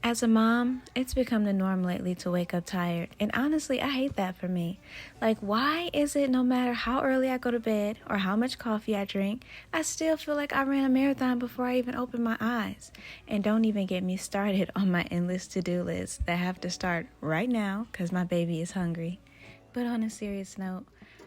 As a mom, it's become the norm lately to wake up tired, and honestly, I hate that for me. Like, why is it no matter how early I go to bed or how much coffee I drink, I still feel like I ran a marathon before I even open my eyes? And don't even get me started on my endless to-do lists that have to start right now because my baby is hungry. But on a serious note,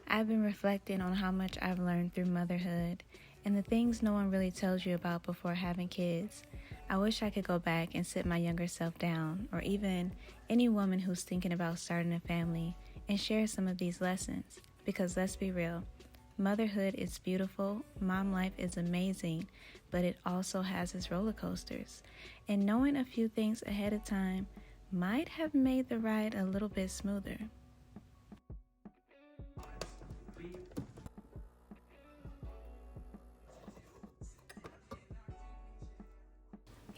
I've been reflecting on how much I've learned through motherhood and the things no one really tells you about before having kids. I wish I could go back and sit my younger self down, or even any woman who's thinking about starting a family, and share some of these lessons. Because let's be real, motherhood is beautiful, mom life is amazing, but it also has its roller coasters. And knowing a few things ahead of time might have made the ride a little bit smoother.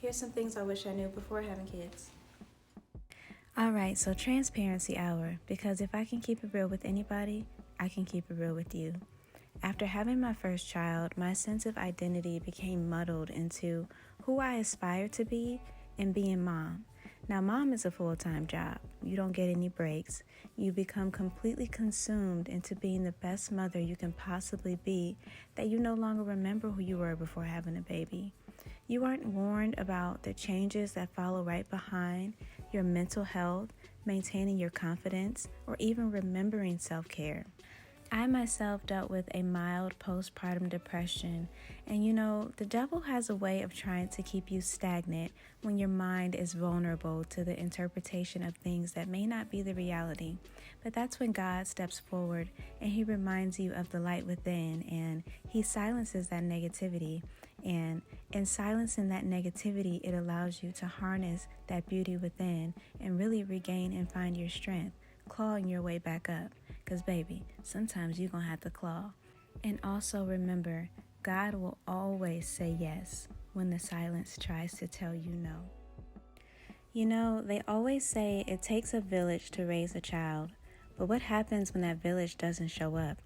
Here's some things I wish I knew before having kids. Alright, so transparency hour, because if I can keep it real with anybody, I can keep it real with you. After having my first child, my sense of identity became muddled into who I aspire to be and being mom. Now, mom is a full-time job. You don't get any breaks. You become completely consumed into being the best mother you can possibly be that you no longer remember who you were before having a baby. You aren't warned about the changes that follow right behind your mental health, maintaining your confidence, or even remembering self-care. I myself dealt with a mild postpartum depression, and the devil has a way of trying to keep you stagnant when your mind is vulnerable to the interpretation of things that may not be the reality. But that's when God steps forward and He reminds you of the light within, and He silences that negativity. And in silencing that negativity, it allows you to harness that beauty within and really regain and find your strength, clawing your way back up. Because, baby, sometimes you're going to have to claw. And also remember, God will always say yes when the silence tries to tell you no. They always say it takes a village to raise a child. But what happens when that village doesn't show up?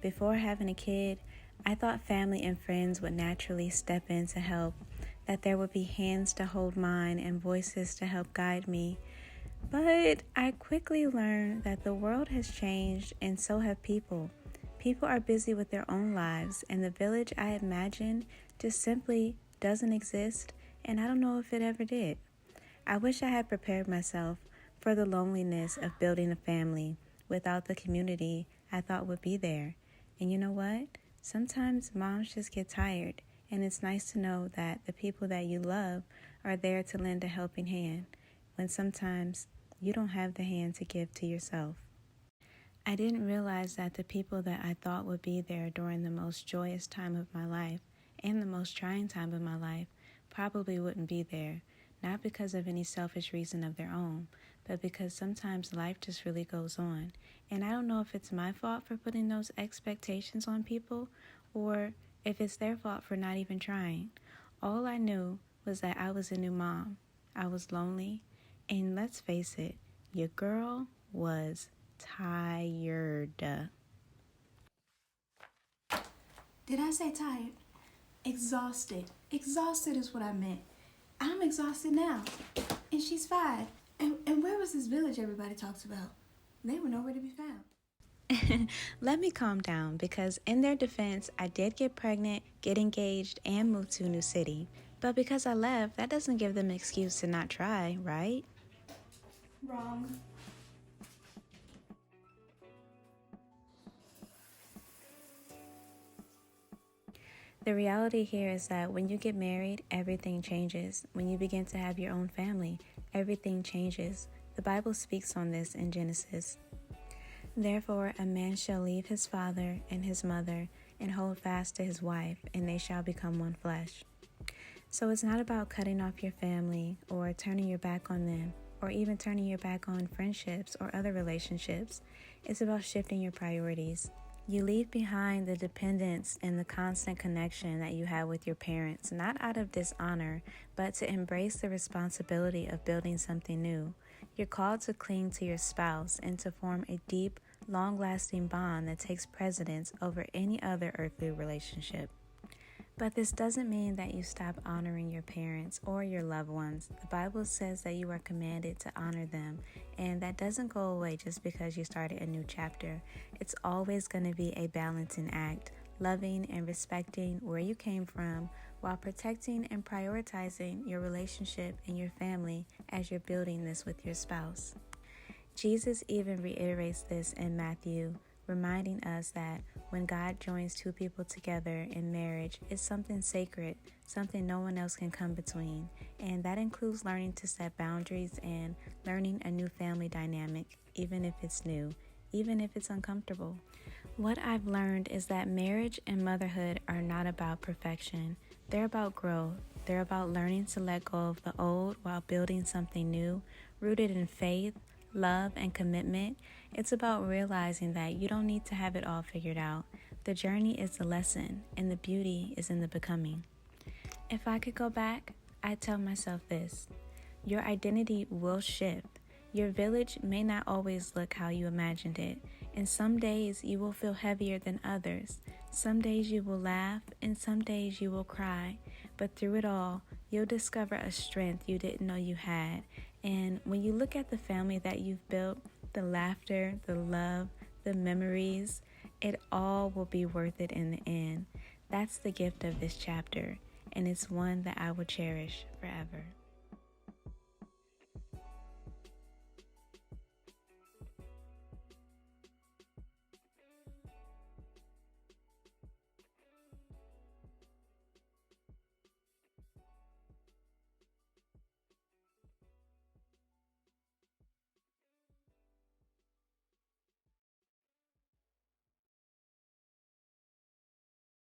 Before having a kid, I thought family and friends would naturally step in to help, that there would be hands to hold mine and voices to help guide me. But I quickly learned that the world has changed, and so have people. People are busy with their own lives, and the village I imagined just simply doesn't exist, and I don't know if it ever did. I wish I had prepared myself for the loneliness of building a family without the community I thought would be there. And you know what? Sometimes moms just get tired, and it's nice to know that the people that you love are there to lend a helping hand when sometimes you don't have the hand to give to yourself. I didn't realize that the people that I thought would be there during the most joyous time of my life and the most trying time of my life probably wouldn't be there, not because of any selfish reason of their own, but because sometimes life just really goes on. And I don't know if it's my fault for putting those expectations on people or if it's their fault for not even trying. All I knew was that I was a new mom. I was lonely. And let's face it, your girl was tired. Did I say tired? Exhausted. Exhausted is what I meant. I'm exhausted now. And she's 5. And where was this village everybody talks about? They were nowhere to be found. Let me calm down, because in their defense, I did get pregnant, get engaged, and move to a new city. But because I left, that doesn't give them an excuse to not try, right? Wrong. The reality here is that when you get married, everything changes. When you begin to have your own family, everything changes. The Bible speaks on this in Genesis. Therefore, a man shall leave his father and his mother and hold fast to his wife, and they shall become one flesh. So it's not about cutting off your family or turning your back on them, or even turning your back on friendships or other relationships. It's about shifting your priorities. You leave behind the dependence and the constant connection that you had with your parents, not out of dishonor, but to embrace the responsibility of building something new. You're called to cling to your spouse and to form a deep, long-lasting bond that takes precedence over any other earthly relationship. But this doesn't mean that you stop honoring your parents or your loved ones. The Bible says that you are commanded to honor them, and that doesn't go away just because you started a new chapter. It's always going to be a balancing act, loving and respecting where you came from while protecting and prioritizing your relationship and your family as you're building this with your spouse. Jesus even reiterates this in Matthew, reminding us that when God joins two people together in marriage, it's something sacred, something no one else can come between. And that includes learning to set boundaries and learning a new family dynamic, even if it's new, even if it's uncomfortable. What I've learned is that marriage and motherhood are not about perfection. They're about growth. They're about learning to let go of the old while building something new, rooted in faith, love, and commitment. It's about realizing that you don't need to have it all figured out. The journey is the lesson, and the beauty is in the becoming. If I could go back, I'd tell myself this: your identity will shift. Your village may not always look how you imagined it, and some days you will feel heavier than others. Some days you will laugh, and some days you will cry. But through it all, you'll discover a strength you didn't know you had. And when you look at the family that you've built, the laughter, the love, the memories, it all will be worth it in the end. That's the gift of this chapter, and it's one that I will cherish forever.